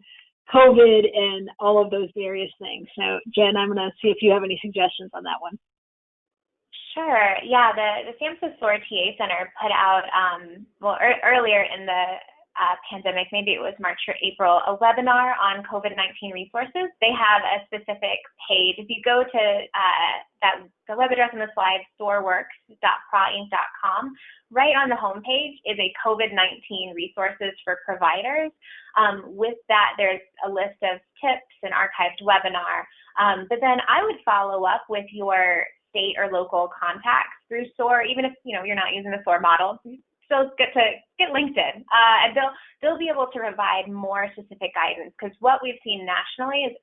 COVID and all of those various things. So Jen, I'm going to see if you have any suggestions on that one. Sure. Yeah, the SAMHSA SOAR TA Center put out, earlier in the pandemic, maybe it was March or April, a webinar on COVID-19 resources. They have a specific page. If you go to the web address on the slide, soarworks.prainc.com, right on the homepage is a COVID-19 resources for providers. With that, there's a list of tips and archived webinar. But then I would follow up with your state or local contacts through SOAR, even if you're not using the SOAR model. Still get linked in, and they'll be able to provide more specific guidance, because what we've seen nationally is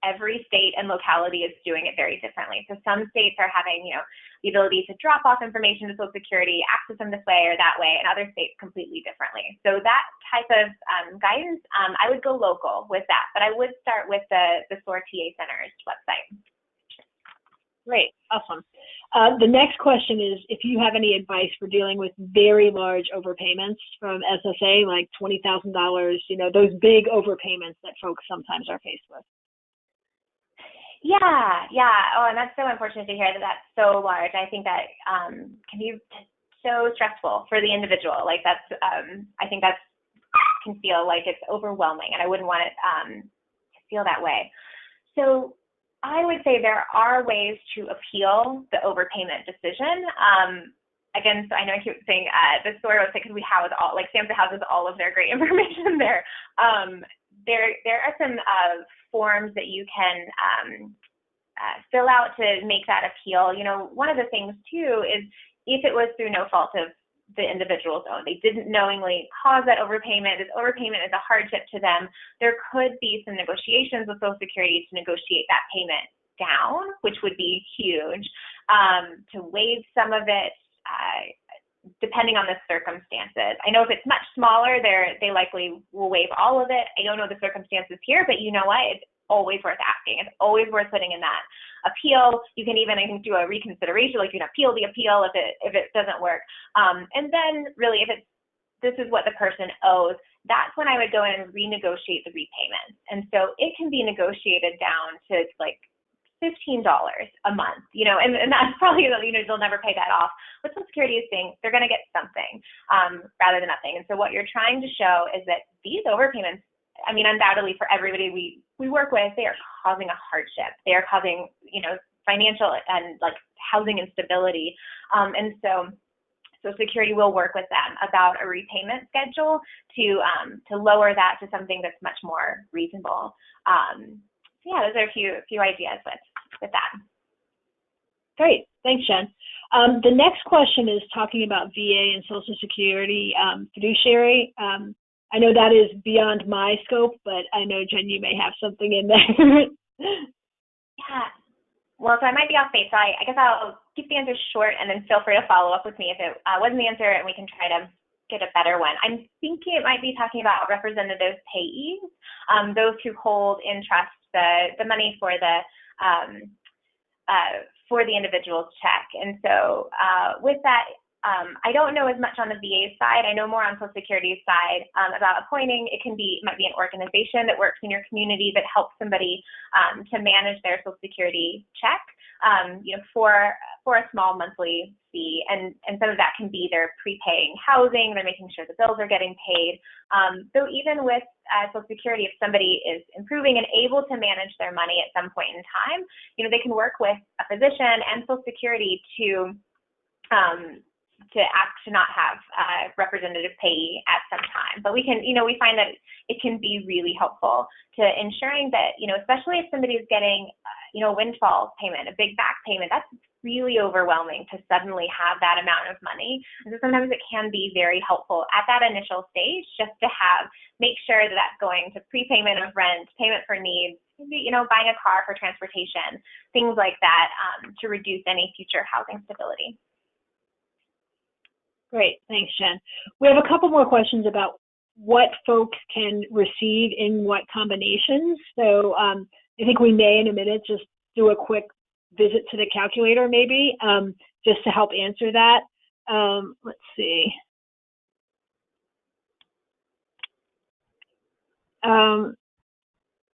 every state and locality is doing it very differently. So some states are having the ability to drop off information to Social Security, access them this way or that way, and other states completely differently. So that type of guidance, I would go local with that, but I would start with the SOAR TA Center's website. Great, awesome. The next question is if you have any advice for dealing with very large overpayments from SSA, like $20,000, those big overpayments that folks sometimes are faced with. Yeah. Oh, and that's so unfortunate to hear that that's so large. I think that can be so stressful for the individual. Like that's, I think that's can feel like it's overwhelming, and I wouldn't want it to feel that way. So I would say there are ways to appeal the overpayment decision. Again, so I know I keep saying the SOAR website, because we house all, like SAMHSA houses all of their great information there. There are some forms that you can fill out to make that appeal. One of the things too is if it was through no fault of the individual's own, they didn't knowingly cause that overpayment, this overpayment is a hardship to them, there could be some negotiations with Social Security to negotiate that payment down, which would be huge, to waive some of it, depending on the circumstances. I know if it's much smaller, they likely will waive all of it. I don't know the circumstances here, but you know what? It's always worth asking. It's always worth putting in that appeal. You can even, I think, do a reconsideration, like you can appeal the appeal if it doesn't work. And then really, if this is what the person owes, that's when I would go in and renegotiate the repayment. And so it can be negotiated down to like $15 a month, and that's probably, they'll never pay that off. What Social Security is saying, they're going to get something rather than nothing. And so what you're trying to show is that these overpayments, undoubtedly for everybody we work with, they are causing a hardship. They are causing, financial and like housing instability. And so Social Security will work with them about a repayment schedule to lower that to something that's much more reasonable. Yeah, those are a few ideas with that. Great, thanks, Jen. The next question is talking about VA and Social Security fiduciary. I know that is beyond my scope, but I know, Jen, you may have something in there. well, so I might be off base, so I guess I'll keep the answers short, and then feel free to follow up with me if it wasn't the answer, and we can try to get a better one. I'm thinking it might be talking about representative payees, those who hold in trust the money for the individual's check. And so with that, I don't know as much on the VA side. I know more on Social Security's side about appointing. It might be an organization that works in your community that helps somebody to manage their Social Security check, for a small monthly fee. And some of that can be they're prepaying housing, they're making sure the bills are getting paid. So even with Social Security, if somebody is improving and able to manage their money at some point in time, they can work with a physician and Social Security to not have representative payee at some time. But we find that it can be really helpful to ensuring that, especially if somebody is getting, a windfall payment, a big back payment, that's really overwhelming to suddenly have that amount of money. And so sometimes it can be very helpful at that initial stage just to make sure that that's going to prepayment of rent, payment for needs, buying a car for transportation, things like that, to reduce any future housing stability. Great, thanks, Jen. We have a couple more questions about what folks can receive in what combinations. So I think we may, in a minute, just do a quick visit to the calculator, maybe, just to help answer that. Let's see.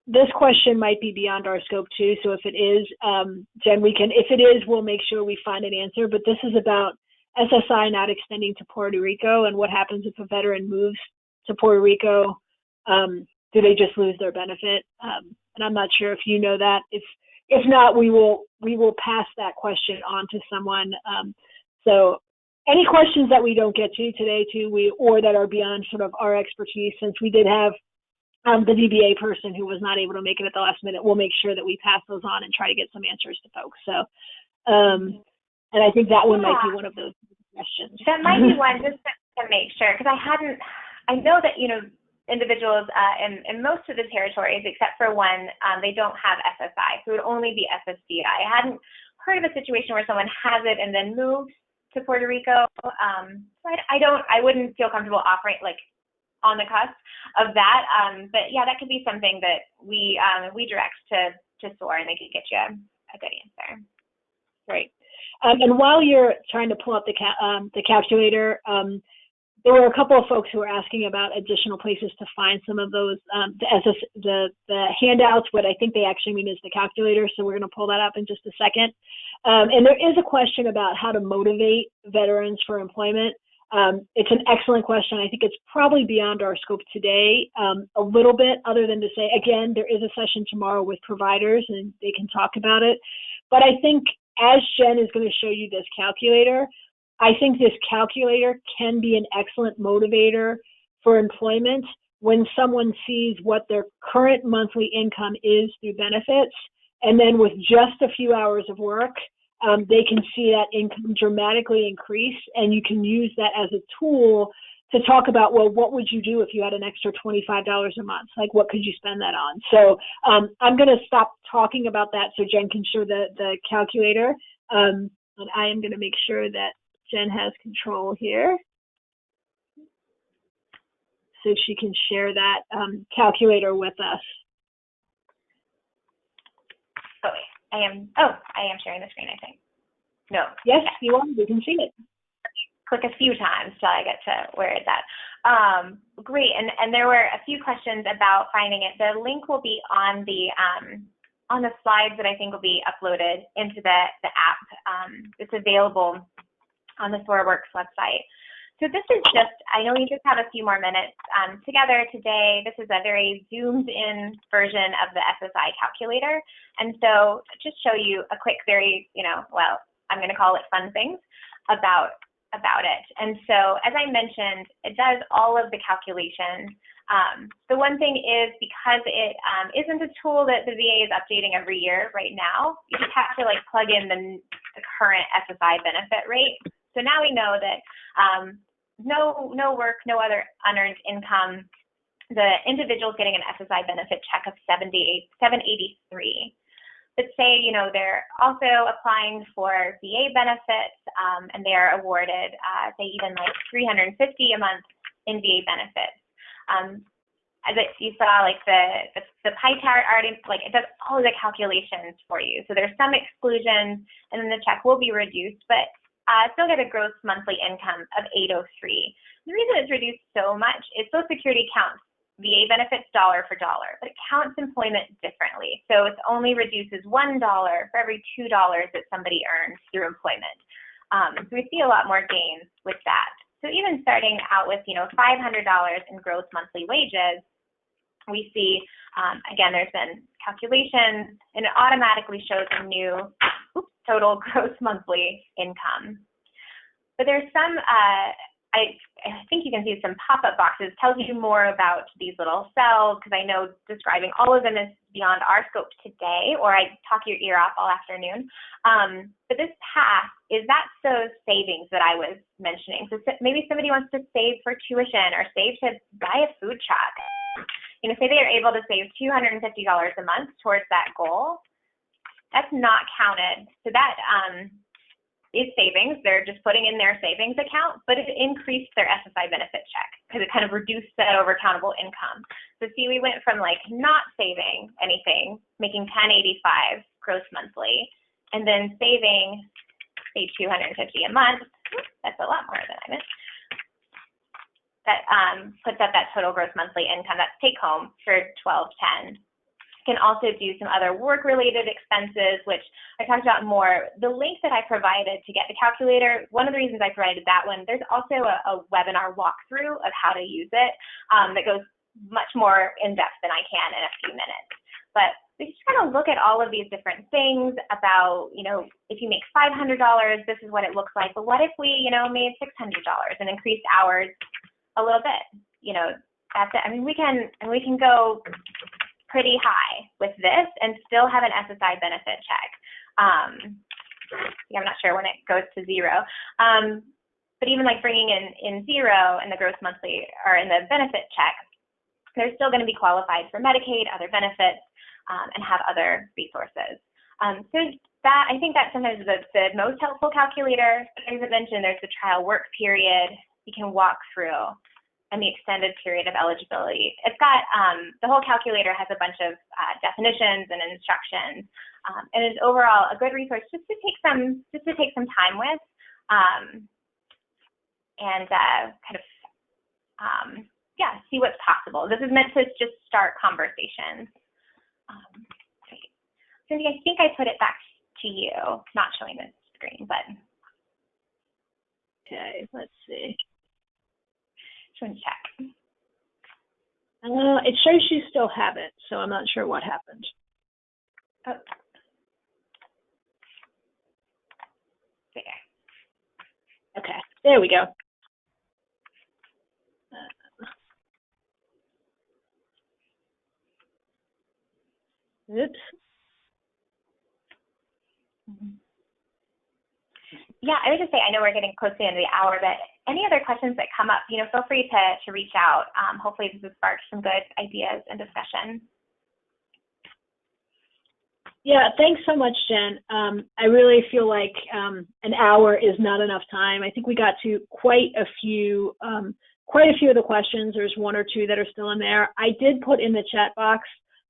This question might be beyond our scope too. So if it is, Jen, if it is, we'll make sure we find an answer. But this is about SSI not extending to Puerto Rico, and what happens if a veteran moves to Puerto Rico. Do they just lose their benefit? And I'm not sure if you know that. If not, we will pass that question on to someone. So any questions that we don't get to today or that are beyond sort of our expertise, since we did have the VBA person who was not able to make it at the last minute, we'll make sure that we pass those on and try to get some answers to folks. So, and I think that one might be one of those questions. That might be one, just to make sure, because I know that, individuals in most of the territories, except for one, they don't have SSI, so it would only be SSDI. I hadn't heard of a situation where someone has it and then moves to Puerto Rico. So I wouldn't feel comfortable offering on the cusp of that. But yeah, that could be something that we direct to SOAR, and they could get you a good answer. Great. And while you're trying to pull up the calculator, there were a couple of folks who were asking about additional places to find some of those, the handouts. What I think they actually mean is the calculator. So we're going to pull that up in just a second. And there is a question about how to motivate veterans for employment. It's an excellent question. I think it's probably beyond our scope today, a little bit, other than to say, again, there is a session tomorrow with providers and they can talk about it. But I think as Jen is going to show you this calculator, I think this calculator can be an excellent motivator for employment when someone sees what their current monthly income is through benefits, and then with just a few hours of work, they can see that income dramatically increase, and you can use that as a tool to talk about, well, what would you do if you had an extra $25 a month? Like, what could you spend that on? So I'm going to stop talking about that so Jen can show the calculator, and I am going to make sure that Jen has control here, so she can share that calculator with us. I am sharing the screen, I think. No. Yes, you are. We can see it. Click a few times till I get to where it's at. Great, and there were a few questions about finding it. The link will be on the slides that I think will be uploaded into the app. It's available on the SOARworks website. So this is just, I know we just have a few more minutes together today. This is a very zoomed in version of the SSI calculator. And so just show you a quick, very, I'm going to call it fun things about it. And so as I mentioned, it does all of the calculations. The one thing is, because it isn't a tool that the VA is updating every year right now, you just have to plug in the current SSI benefit rate. So now we know that no work, no other unearned income, the individual is getting an SSI benefit check of $783. that say, they're also applying for VA benefits, and they're awarded, say, even like $350 a month in VA benefits. As you saw, like the pie chart already, like it does all of the calculations for you. So there's some exclusions, and then the check will be reduced, but still get a gross monthly income of $803. The reason it's reduced so much is Social Security counts VA benefits dollar for dollar, but it counts employment differently. So it only reduces $1 for every $2 that somebody earns through employment. So we see a lot more gains with that. So even starting out with, $500 in gross monthly wages, we see, again, there's been calculations, and it automatically shows a new total gross monthly income. But there's some, I think you can see some pop-up boxes, tells you more about these little cells, because I know describing all of them is beyond our scope today, or I talk your ear off all afternoon. But this path is those savings that I was mentioning. So maybe somebody wants to save for tuition or save to buy a food truck. Say they are able to save $250 a month towards that goal. That's not counted. So that is savings. They're just putting in their savings account, but it increased their SSI benefit check because it kind of reduced that over countable income. So see, we went from like not saving anything, making $1085 gross monthly, and then saving, say, $250 a month. That's a lot more than I meant. That puts up that total gross monthly income, that's take home for $1,210. Can also do some other work-related expenses, which I talked about more. The link that I provided to get the calculator, one of the reasons I provided that one, there's also a webinar walkthrough of how to use it that goes much more in-depth than I can in a few minutes. But we just kind of look at all of these different things about, if you make $500, this is what it looks like. But what if we, made $600 and increased hours a little bit? That's it. I mean, we can go pretty high with this and still have an SSI benefit check. I'm not sure when it goes to zero. But even like bringing in zero in the gross monthly or in the benefit check, they're still going to be qualified for Medicaid, other benefits, and have other resources. So that, I think that's sometimes the most helpful calculator. As I mentioned, there's the trial work period you can walk through, and the extended period of eligibility. It's got, the whole calculator has a bunch of definitions and instructions, and is overall a good resource just to take some time with, and see what's possible. This is meant to just start conversations. Cindy, I think I put it back to you, not showing the screen, but. Okay, let's see. Check. It shows you still have it, so I'm not sure what happened. Oh. There. Okay, there we go. Oops. Yeah, I would just say, I know we're getting close to the end of the hour, but any other questions that come up, feel free to reach out. Hopefully this has sparked some good ideas and discussion. Yeah, thanks so much, Jen. I really feel like an hour is not enough time. I think we got to quite a few of the questions. There's one or two that are still in there. I did put in the chat box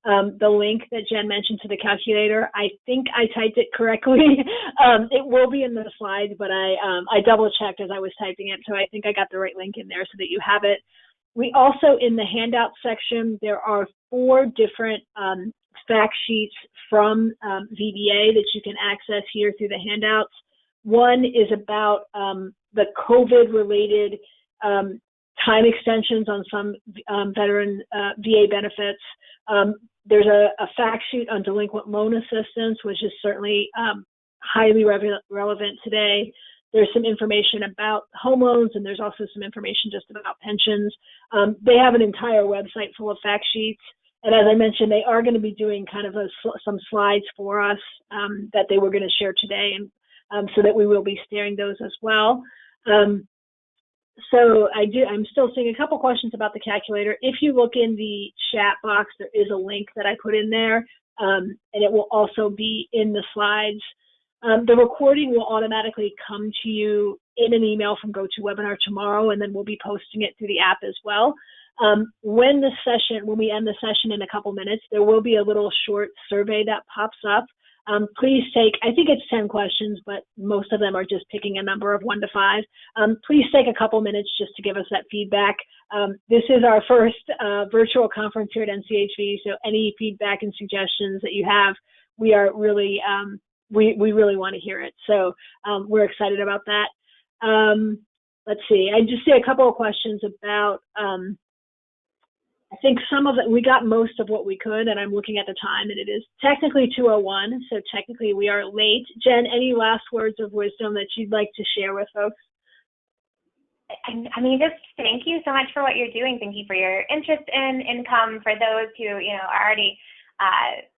the link that Jen mentioned to the calculator. I think I typed it correctly. It will be in the slides, but I double checked as I was typing it, so I think I got the right link in there so that you have it. We also, in the handout section, there are 4 different fact sheets from VBA that you can access here through the handouts. One is about the COVID-related time extensions on some veteran VA benefits. There's a fact sheet on delinquent loan assistance, which is certainly highly relevant today. There's some information about home loans, and there's also some information just about pensions. They have an entire website full of fact sheets. And as I mentioned, they are going to be doing kind of some slides for us that they were going to share today, and so that we will be sharing those as well. So I'm still seeing a couple questions about the calculator. If you look in the chat box, there is a link that I put in there and it will also be in the slides. The recording will automatically come to you in an email from GoToWebinar tomorrow, and then we'll be posting it through the app as well. When we end the session in a couple minutes, there will be a little short survey that pops up. Please take, I think it's 10 questions, but most of them are just picking a number of 1 to 5. Please take a couple minutes just to give us that feedback. This is our first virtual conference here at NCHV, so any feedback and suggestions that you have, we are really, we really want to hear it. So we're excited about that. Let's see, I just see a couple of questions about, I think some of it, we got most of what we could, and I'm looking at the time, and it is technically 2:01, so technically we are late. Jen, any last words of wisdom that you'd like to share with folks? I mean, just thank you so much for what you're doing. Thank you for your interest in income. For those who, are already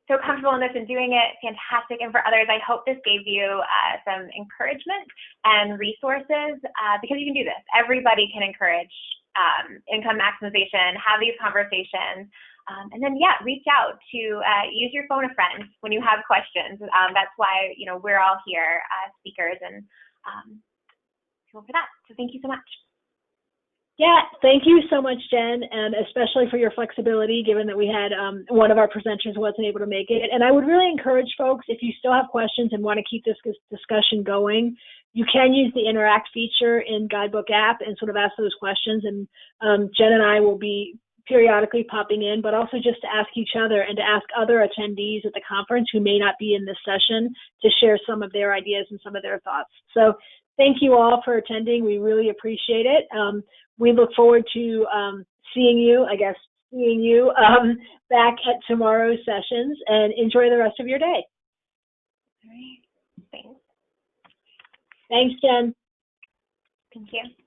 so comfortable in this and doing it, fantastic. And for others, I hope this gave you some encouragement and resources because you can do this. Everybody can encourage income maximization, have these conversations, and then, reach out to use your phone a friend when you have questions. That's why, we're all here, speakers, and for that. So thank you so much. Yeah, thank you so much, Jen, and especially for your flexibility, given that we had one of our presenters wasn't able to make it. And I would really encourage folks, if you still have questions and want to keep this discussion going, you can use the Interact feature in Guidebook app and sort of ask those questions. And Jen and I will be periodically popping in, but also just to ask each other and to ask other attendees at the conference who may not be in this session to share some of their ideas and some of their thoughts. So thank you all for attending. We really appreciate it. We look forward to seeing you back at tomorrow's sessions, and enjoy the rest of your day. All right. Thanks. Thanks, Jen. Thank you.